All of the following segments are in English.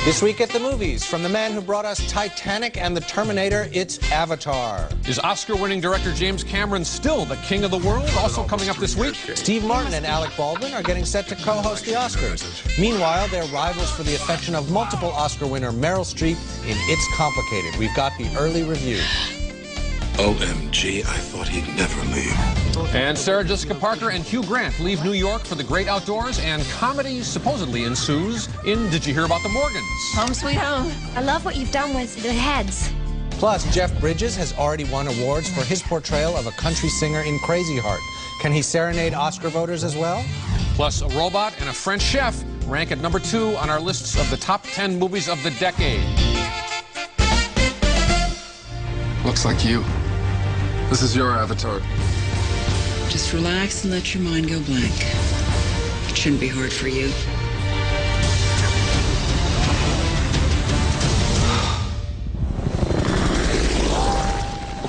This week at the movies, from the man who brought us Titanic and the Terminator, it's Avatar. Is Oscar-winning director James Cameron still the king of the world? Also coming up this week, Steve Martin and Alec Baldwin are getting set to co-host the Oscars. Meanwhile, they're rivals for the affection of multiple Oscar winner Meryl Streep in It's Complicated. We've got the early review. OMG, I thought he'd never leave. And Sarah Jessica Parker and Hugh Grant leave New York for the great outdoors, and comedy supposedly ensues in Did You Hear About the Morgans? Home sweet home. I love what you've done with the heads. Plus, Jeff Bridges has already won awards for his portrayal of a country singer in Crazy Heart. Can he serenade Oscar voters as well? Plus, a robot and a French chef rank at number 2 on our lists of the top 10 movies of the decade. Looks like you. This is your avatar. Just relax and let your mind go blank. It shouldn't be hard for you.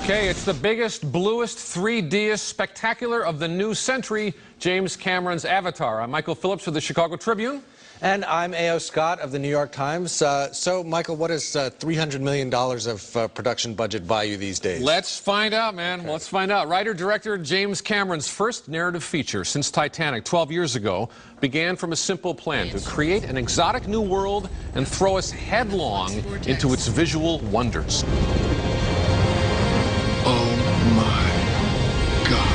Okay, it's the biggest, bluest, 3D-est spectacular of the new century, James Cameron's Avatar. I'm Michael Phillips with the Chicago Tribune. And I'm A.O. Scott of the New York Times. So, Michael, what does $300 million of production budget buy you these days? Let's find out, man. Okay. Let's find out. Writer-director James Cameron's first narrative feature since Titanic 12 years ago began from a simple plan to create an exotic new world and throw us headlong into its visual wonders. Oh my God.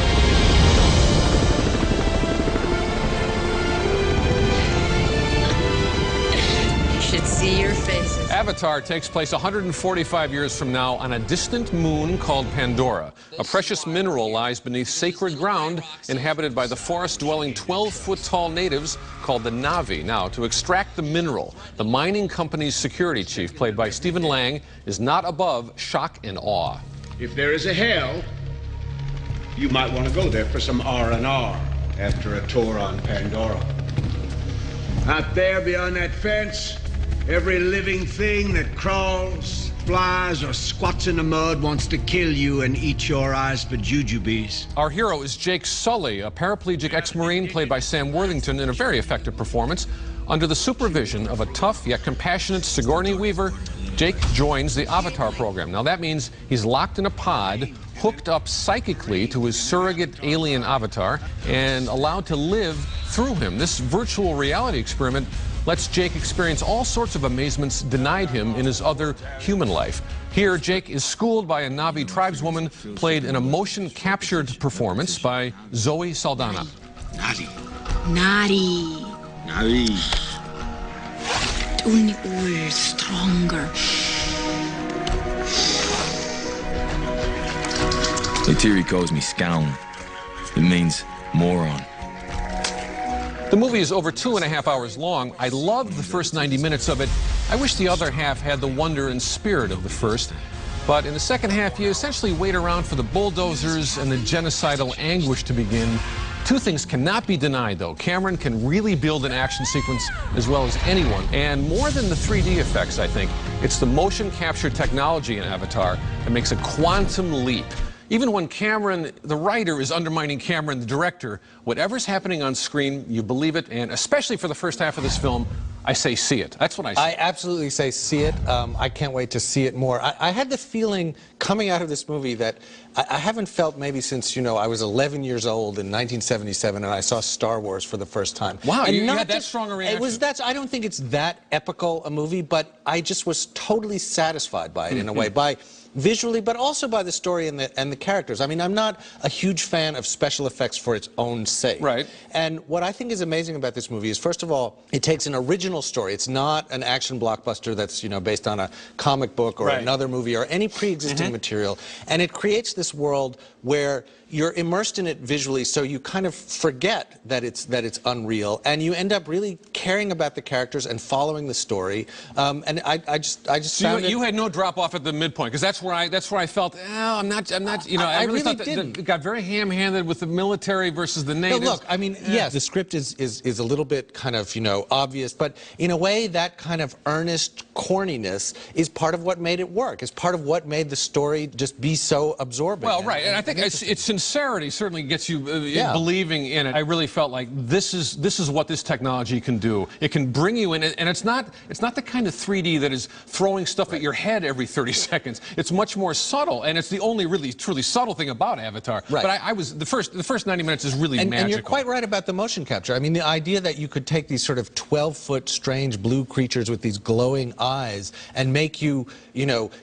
Should see your faces. Avatar takes place 145 years from now on a distant moon called Pandora. A precious mineral lies beneath sacred ground inhabited by the forest-dwelling 12-foot-tall natives called the Na'vi. Now, to extract the mineral, the mining company's security chief, played by Stephen Lang, is not above shock and awe. If there is a hell, you might want to go there for some R&R after a tour on Pandora. Out there beyond that fence, every living thing that crawls, flies, or squats in the mud wants to kill you and eat your eyes for jujubes. Our hero is Jake Sully, a paraplegic ex-Marine played by Sam Worthington in a very effective performance. Under the supervision of a tough yet compassionate Sigourney Weaver, Jake joins the Avatar program. Now that means he's locked in a pod, hooked up psychically to his surrogate alien avatar, and allowed to live through him. This virtual reality experiment lets Jake experience all sorts of amazements denied him in his other human life. Here, Jake is schooled by a Na'vi tribeswoman, played in a motion-captured performance by Zoe Saldana. Naughty. Naughty. Naughty. Doing it all stronger. Tiri calls me scown. It means moron. The movie is over 2.5 hours long. I loved the first 90 minutes of it. I wish the other half had the wonder and spirit of the first. But in the second half, you essentially wait around for the bulldozers and the genocidal anguish to begin. Two things cannot be denied, though. Cameron can really build an action sequence as well as anyone. And more than the 3D effects, I think, it's the motion capture technology in Avatar that makes a quantum leap. Even when Cameron, the writer, is undermining Cameron, the director, whatever's happening on screen, you believe it. And especially for the first half of this film, I say see it. That's what I say. I absolutely say see it. I can't wait to see it more. I had the feeling coming out of this movie that I haven't felt maybe since, you know, I was 11 years old in 1977 and I saw Star Wars for the first time. Wow, and you not had that just, strong a reaction. I don't think it's that epical a movie, but I just was totally satisfied by it in a way, by visually, but also by the story and the characters. I mean, I'm not a huge fan of special effects for its own sake. Right. And what I think is amazing about this movie is, first of all, it takes an original story. It's not an action blockbuster that's, you know, based on a comic book or another movie or any pre-existing material. And it creates this world where you're immersed in it visually, so you kind of forget that it's unreal, and you end up really caring about the characters and following the story. And I just so found you had no drop off at the midpoint, because that's where I felt, oh, I'm not, you know, I really thought that it got very ham-handed with the military versus the natives. No, look, I mean, yes, the script is a little bit kind of, you know, obvious, but in a way, that kind of earnest corniness is part of what made it work. It's part of what made the story just be so absorbing. Well, right, and I think it's sincerity certainly gets you believing in it. I really felt like this is what this technology can do. It can bring you in, and it's not the kind of 3D that is throwing stuff at your head every 30 seconds. It's much more subtle, and it's the only really truly subtle thing about Avatar. Right. But I was the first 90 minutes is really magical. And you're quite right about the motion capture. I mean, the idea that you could take these sort of 12-foot strange blue creatures with these glowing eyes and make you,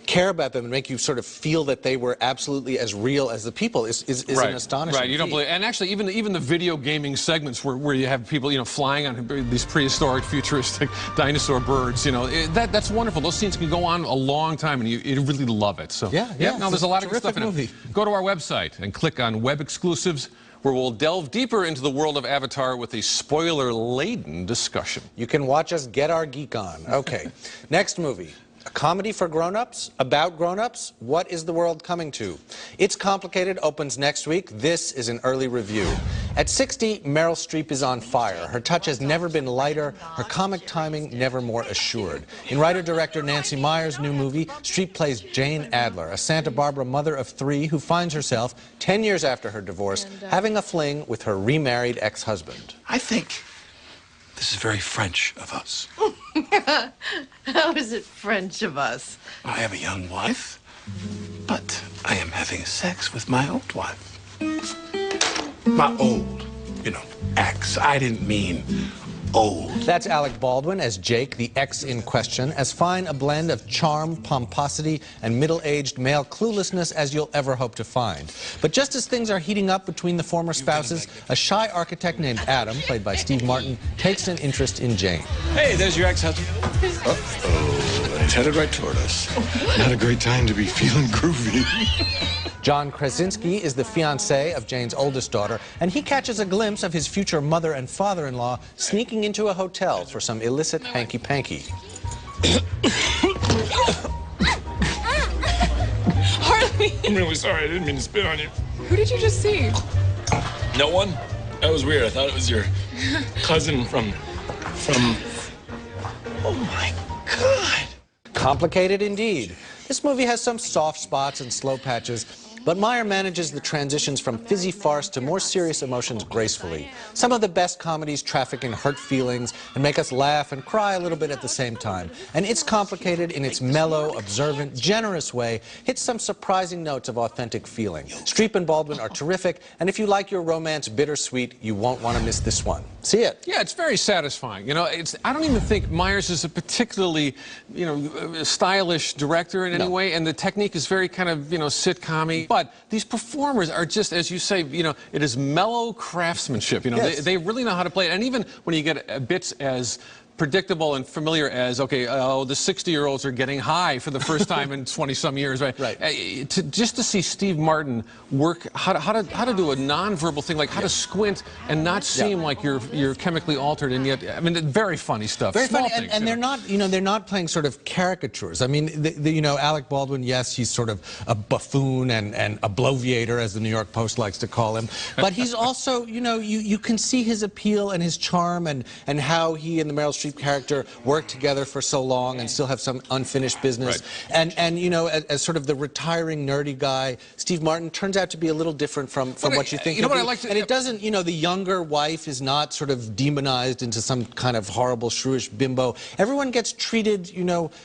care about them and make you sort of feel that they were absolutely as real as the people is an astonishing Right, you don't believe, and actually even the video gaming segments where you have people flying on these prehistoric futuristic dinosaur birds, that's wonderful. Those scenes can go on a long time, and you really love it. So yeah. No, there's a lot of good stuff in movie. it. Go to our website and click on Web Exclusives, where we'll delve deeper into the world of Avatar with a spoiler-laden discussion. You can watch us get our geek on. Okay, next movie. A comedy for grown-ups, about grown-ups. What is the world coming to? It's Complicated opens next week. This is an early review. At 60, Meryl Streep is on fire. Her touch has never been lighter, her comic timing never more assured. In writer-director Nancy Meyers' new movie, Streep plays Jane Adler, a Santa Barbara mother of 3 who finds herself, 10 years after her divorce, having a fling with her remarried ex-husband. I think this is very French of us. How is it French of us? I have a young wife, but I am having sex with my old wife. My old, ex. I didn't mean old. That's Alec Baldwin as Jake, the ex in question, as fine a blend of charm, pomposity, and middle-aged male cluelessness as you'll ever hope to find. But just as things are heating up between the former spouses, a shy architect named Adam, played by Steve Martin, takes an interest in Jane. Hey, there's your ex-husband. Uh-oh, he's headed right toward us. Not a great time to be feeling groovy. John Krasinski is the fiancé of Jane's oldest daughter, and he catches a glimpse of his future mother and father-in-law sneaking into a hotel for some illicit hanky-panky. Harley! I'm really sorry. I didn't mean to spit on you. Who did you just see? No one? That was weird. I thought it was your cousin from... Oh, my God. Complicated indeed. This movie has some soft spots and slow patches, but Meyer manages the transitions from fizzy farce to more serious emotions gracefully. Some of the best comedies traffic in hurt feelings and make us laugh and cry a little bit at the same time. And It's Complicated, in its mellow, observant, generous way, hits some surprising notes of authentic feeling. Streep and Baldwin are terrific, and if you like your romance bittersweet, you won't want to miss this one. See it. Yeah, it's very satisfying. I don't even think Myers is a particularly, stylish director in any way, and the technique is very kind of, sitcom-y. But these performers are just, as you say, it is mellow craftsmanship. Yes. They really know how to play it. And even when you get bits as predictable and familiar as, okay, the 60-year-olds are getting high for the first time in 20-some years, right? Right. Just to see Steve Martin work how to do a non-verbal thing, like how to squint and not seem like you're chemically altered, and yet, I mean, very funny stuff. Very Small funny, things, and they're not, they're not playing sort of caricatures. I mean, Alec Baldwin, yes, he's sort of a buffoon and a bloviator, as the New York Post likes to call him, but he's also, you can see his appeal and his charm and how he and the Meryl Streep character worked together for so long and still have some unfinished business. Right. And as sort of the retiring nerdy guy, Steve Martin turns out to be a little different from what you think. You know what I like to, and it doesn't, the younger wife is not sort of demonized into some kind of horrible, shrewish bimbo. Everyone gets treated,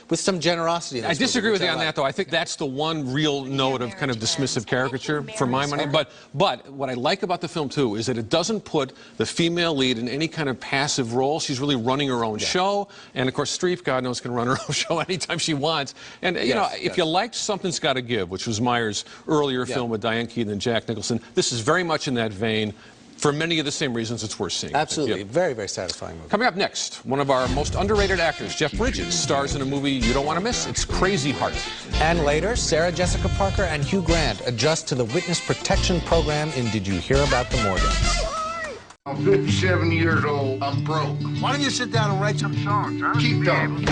with some generosity. I disagree with you on that, though. I think that's the one real note of kind of dismissive caricature, for my money. But what I like about the film, too, is that it doesn't put the female lead in any kind of passive role. She's really running her own show. And, of course, Streep, God knows, can run her own show anytime she wants. And, if you liked Something's Gotta Give, which was Meyer's earlier film with Diane Keaton and Jack Nicholson, this is very much in that vein. For many of the same reasons, it's worth seeing. Absolutely. Very, very satisfying movie. Coming up next, one of our most underrated actors, Jeff Bridges, stars in a movie you don't want to miss. It's Crazy Heart. And later, Sarah Jessica Parker and Hugh Grant adjust to the witness protection program in Did You Hear About the Morgans? I'm 57 years old. I'm broke. Why don't you sit down and write some songs, huh? Keep talking.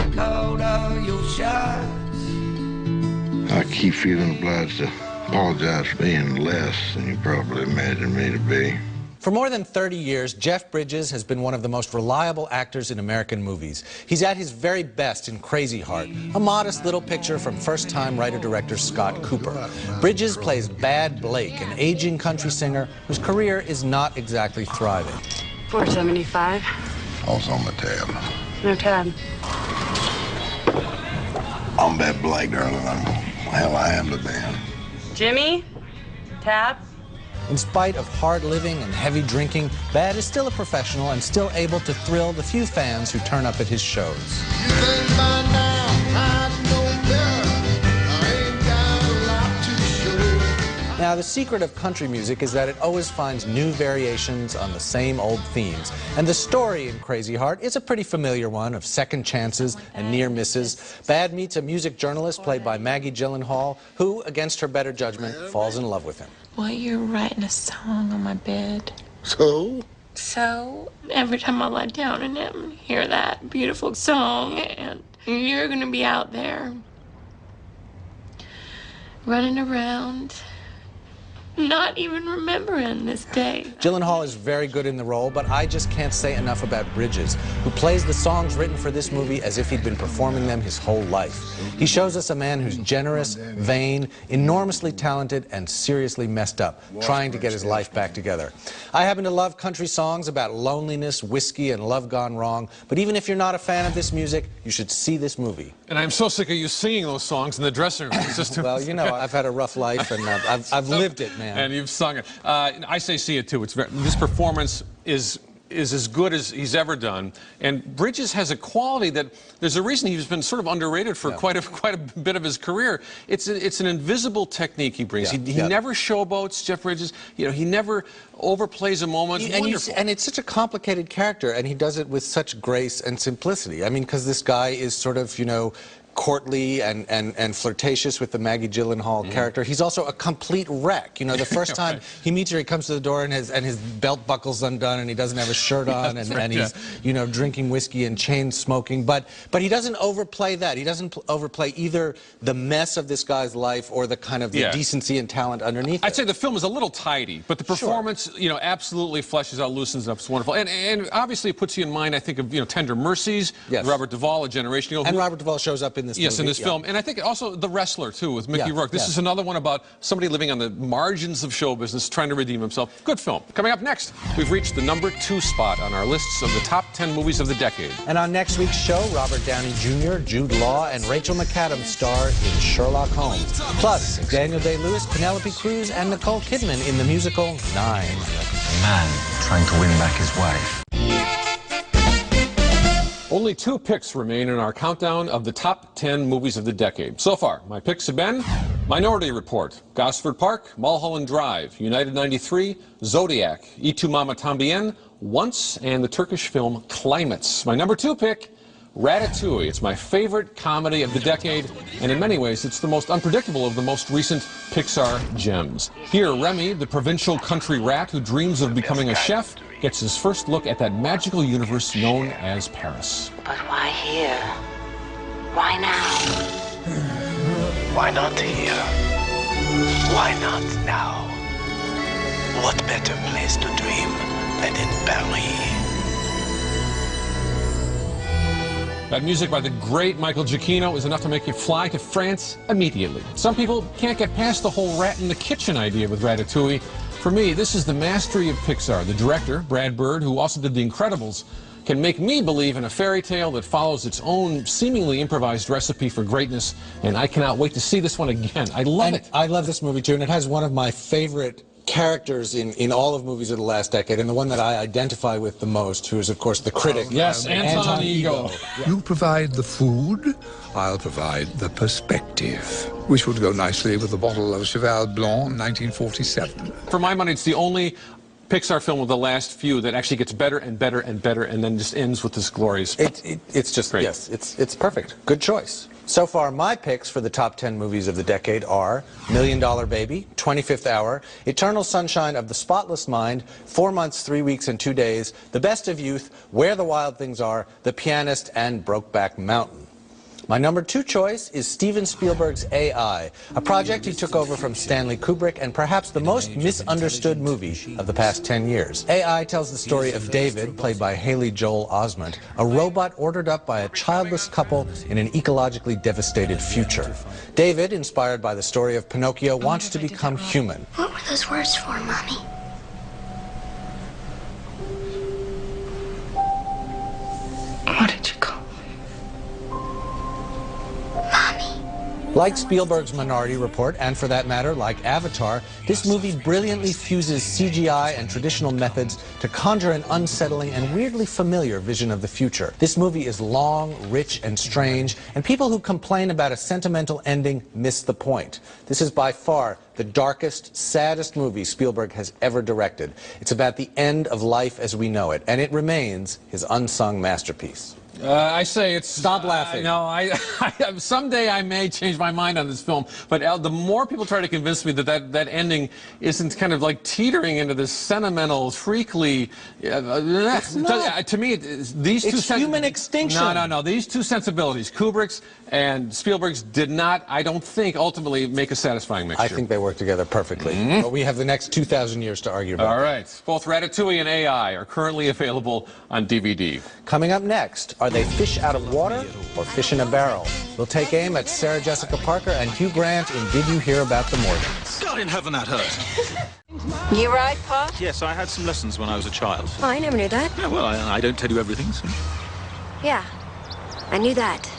I keep feeling obliged to apologize for being less than you probably imagined me to be. For more than 30 years, Jeff Bridges has been one of the most reliable actors in American movies. He's at his very best in Crazy Heart, a modest little picture from first-time writer-director Scott Cooper. Bridges plays Bad Blake, an aging country singer whose career is not exactly thriving. 475. Also on the tab. No tab. I'm Bad Blake, darling. Hell, I am the band. Jimmy? Tab? In spite of hard living and heavy drinking, Bad is still a professional and still able to thrill the few fans who turn up at his shows. Now, the secret of country music is that it always finds new variations on the same old themes. And the story in Crazy Heart is a pretty familiar one of second chances and near misses. Bad meets a music journalist played by Maggie Gyllenhaal, who, against her better judgment, falls in love with him. Well, you're writing a song on my bed. So? So, every time I lie down and hear that beautiful song, and you're gonna be out there running around, not even remembering this day. Gyllenhaal is very good in the role, but I just can't say enough about Bridges, who plays the songs written for this movie as if he'd been performing them his whole life. He shows us a man who's generous, vain, enormously talented, and seriously messed up, trying to get his life back together. I happen to love country songs about loneliness, whiskey, and love gone wrong, but even if you're not a fan of this music, you should see this movie. And I'm so sick of you singing those songs in the dressing room. It's just Well, you know, I've had a rough life, and I've lived it, man. And you've sung it. I say see it, too. This performance is as good as he's ever done. And Bridges has a quality that there's a reason he's been sort of underrated for quite a bit of his career. It's an invisible technique he brings. He never showboats, Jeff Bridges. You know, he never overplays a moment. And it's such a complicated character, and he does it with such grace and simplicity. I mean, because this guy is sort of, you know, courtly and flirtatious with the Maggie Gyllenhaal character. He's also a complete wreck. You know, the first time he meets her, he comes to the door and his belt buckle's undone and he doesn't have a shirt on, and he's, you know, drinking whiskey and chain smoking. But he doesn't overplay that. He doesn't overplay either the mess of this guy's life or the kind of the decency and talent underneath I'd say the film is a little tidy, but the performance, you know, absolutely fleshes out, loosens up. It's wonderful. And obviously it puts you in mind, I think, of, you know, Tender Mercies, Robert Duvall, a generation ago. And Robert Duvall shows up in this movie. Yes, in this film. And I think also The Wrestler, too, with Mickey Rourke. This is another one about somebody living on the margins of show business, trying to redeem himself. Good film. Coming up next, we've reached the #2 spot on our lists of the top 10 movies of the decade. And on next week's show, Robert Downey Jr., Jude Law, and Rachel McAdams star in Sherlock Holmes. Plus, Daniel Day-Lewis, Penelope Cruz, and Nicole Kidman in the musical 9. A man trying to win back his wife. Only 2 picks remain in our countdown of the top 10 movies of the decade. So far, my picks have been Minority Report, Gosford Park, Mulholland Drive, United 93, Zodiac, Y Tu Mama Tambien, Once, and the Turkish film Climates. My #2 pick, Ratatouille. It's my favorite comedy of the decade, and in many ways, it's the most unpredictable of the most recent Pixar gems. Here, Remy, the provincial country rat who dreams of becoming a chef, gets his first look at that magical universe known as Paris. But why here? Why now? Why not here? Why not now? What better place to dream than in Paris? That music by the great Michael Giacchino is enough to make you fly to France immediately. Some people can't get past the whole rat in the kitchen idea with Ratatouille. For me, this is the mastery of Pixar. The director, Brad Bird, who also did The Incredibles, can make me believe in a fairy tale that follows its own seemingly improvised recipe for greatness, and I cannot wait to see this one again. I love it. I love this movie, too, and it has one of my favorite characters in all of movies of the last decade, and the one that I identify with the most, who is, of course, the critic. Yes, Anton Ego. You provide the food, I'll provide the perspective, which would go nicely with a bottle of Cheval Blanc 1947. For my money, it's the only Pixar film of the last few that actually gets better and better and better, and then just ends with this glorious. It's just great. Yes, it's perfect. Good choice. So far, my picks for the top 10 movies of the decade are $1 Million Baby, 25th Hour, Eternal Sunshine of the Spotless Mind, 4 Months, 3 Weeks, and 2 Days, The Best of Youth, Where the Wild Things Are, The Pianist, and Brokeback Mountain. My number 2 choice is Steven Spielberg's AI, a project he took over from Stanley Kubrick and perhaps the most misunderstood movie of the past 10 years. AI tells the story of David, played by Haley Joel Osment, a robot ordered up by a childless couple in an ecologically devastated future. David, inspired by the story of Pinocchio, wants to become human. What were those words for, Mommy? What did you call me? Like Spielberg's Minority Report, and for that matter, like Avatar, this movie brilliantly fuses CGI and traditional methods to conjure an unsettling and weirdly familiar vision of the future. This movie is long, rich, and strange, and people who complain about a sentimental ending miss the point. This is by far the darkest, saddest movie Spielberg has ever directed. It's about the end of life as we know it, and it remains his unsung masterpiece. I say it's... Stop laughing. No, someday I may change my mind on this film, but the more people try to convince me that ending isn't kind of like teetering into this sentimental, freakly... to me, these two... It's human extinction. No. These two sensibilities, Kubrick's and Spielberg's, did not, I don't think, ultimately make a satisfying mixture. I think they work together perfectly. But we have the next 2,000 years to argue about. All right. Both Ratatouille and AI are currently available on DVD. Coming up next, are they fish out of water or fish in a barrel? We'll take aim at Sarah Jessica Parker and Hugh Grant in Did You Hear About the Morgans? God in heaven, that hurt. You right, Pa? Yes, I had some lessons when I was a child. Oh, I never knew that. Yeah, well, I don't tell you everything, so... Yeah, I knew that.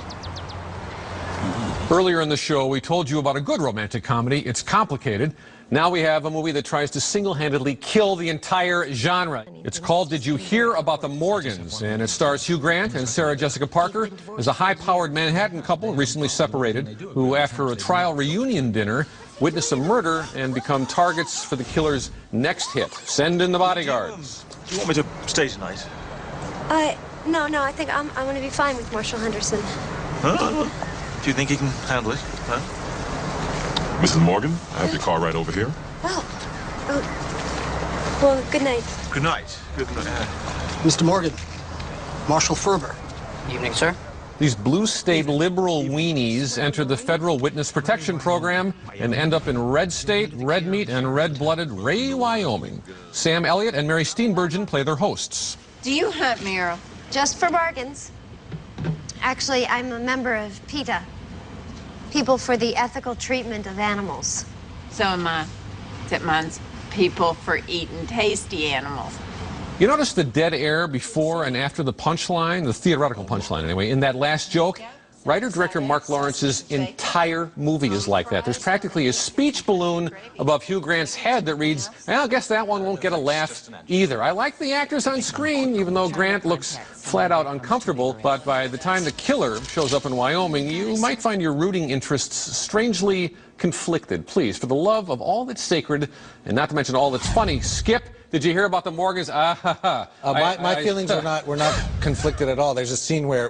Earlier in the show, we told you about a good romantic comedy. It's complicated. Now we have a movie that tries to single-handedly kill the entire genre. It's called Did You Hear About the Morgans? And it stars Hugh Grant and Sarah Jessica Parker as a high-powered Manhattan couple recently separated who, after a trial reunion dinner, witness a murder and become targets for the killer's next hit. Send in the bodyguards. Do you want me to stay tonight? No, I think I'm going to be fine with Marshall Henderson. Huh? Do you think he can handle it? Huh? Mrs. Morgan, I have your car right over here. Well, good night. Good night. Good night. Mr. Morgan, Marshall Ferber. Evening, sir. These blue state liberal weenies enter the federal witness protection program and end up in red state, red meat, and red-blooded Ray, Wyoming. Sam Elliott and Mary Steenburgen play their hosts. Do you hunt, Meryl? Just for bargains. Actually, I'm a member of PETA. People for the Ethical Treatment of Animals. So am I. Except mine's people for eating tasty animals. You notice the dead air before and after the punchline, the theoretical punchline anyway, in that last joke? Writer-director Mark Lawrence's entire movie is like that. There's practically a speech balloon above Hugh Grant's head that reads, well, I guess that one won't get a laugh either. I like the actors on screen, even though Grant looks flat out uncomfortable, but by the time the killer shows up in Wyoming, you might find your rooting interests strangely conflicted. Please, for the love of all that's sacred, and not to mention all that's funny, skip. Did you hear about the Morgans? My feelings were not conflicted at all. There's a scene where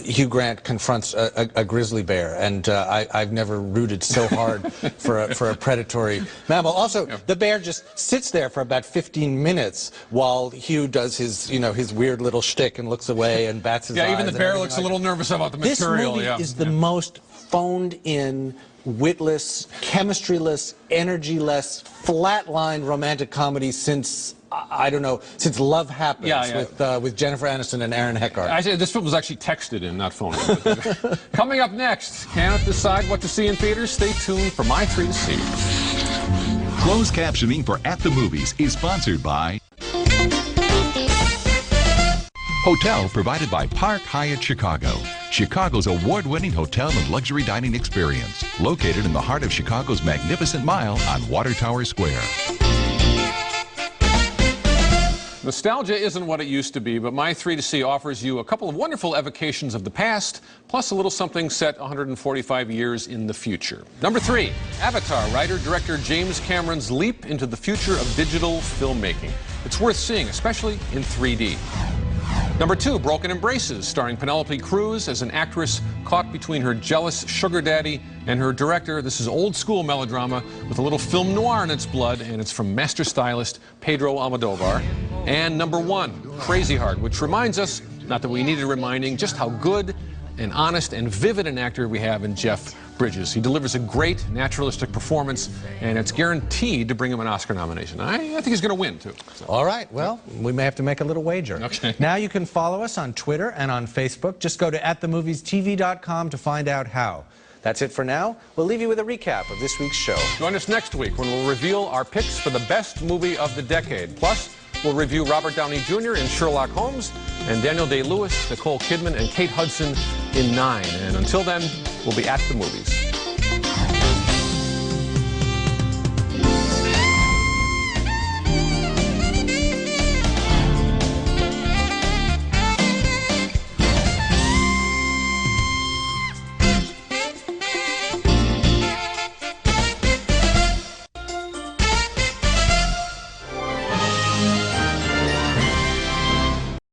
Hugh Grant confronts a grizzly bear, and I've never rooted so hard for a predatory mammal. Also, the bear just sits there for about 15 minutes while Hugh does his weird little shtick and looks away and bats his eyes. Yeah, even the bear looks a little nervous about the material. This movie is the most phoned-in, witless, chemistry-less, energy-less, flatline romantic comedy since, I don't know, since Love Happens with Jennifer Aniston and Aaron Eckhart. This film was actually texted in, not phoned in. Coming up next, cannot decide what to see in theaters? Stay tuned for My 3 to See. Closed captioning for At the Movies is sponsored by Hotel provided by Park Hyatt Chicago, Chicago's award-winning hotel and luxury dining experience, located in the heart of Chicago's Magnificent Mile on Water Tower Square. Nostalgia isn't what it used to be, but My 3 to See offers you a couple of wonderful evocations of the past, plus a little something set 145 years in the future. Number 3, Avatar, writer-director James Cameron's leap into the future of digital filmmaking. It's worth seeing, especially in 3D. Number 2, Broken Embraces, starring Penelope Cruz as an actress caught between her jealous sugar daddy and her director. This is old-school melodrama with a little film noir in its blood, and it's from master stylist Pedro Almodovar. And number 1, Crazy Heart, which reminds us, not that we needed reminding, just how good and honest and vivid an actor we have in Jeff Bridges. He delivers a great naturalistic performance, and it's guaranteed to bring him an Oscar nomination. I think he's going to win, too. So. All right. Well, we may have to make a little wager. Okay. Now you can follow us on Twitter and on Facebook. Just go to @themoviestv.com to find out how. That's it for now. We'll leave you with a recap of this week's show. Join us next week when we'll reveal our picks for the best movie of the decade. Plus, we'll review Robert Downey Jr. in Sherlock Holmes and Daniel Day-Lewis, Nicole Kidman, and Kate Hudson in 9. And until then, we'll be at the movies.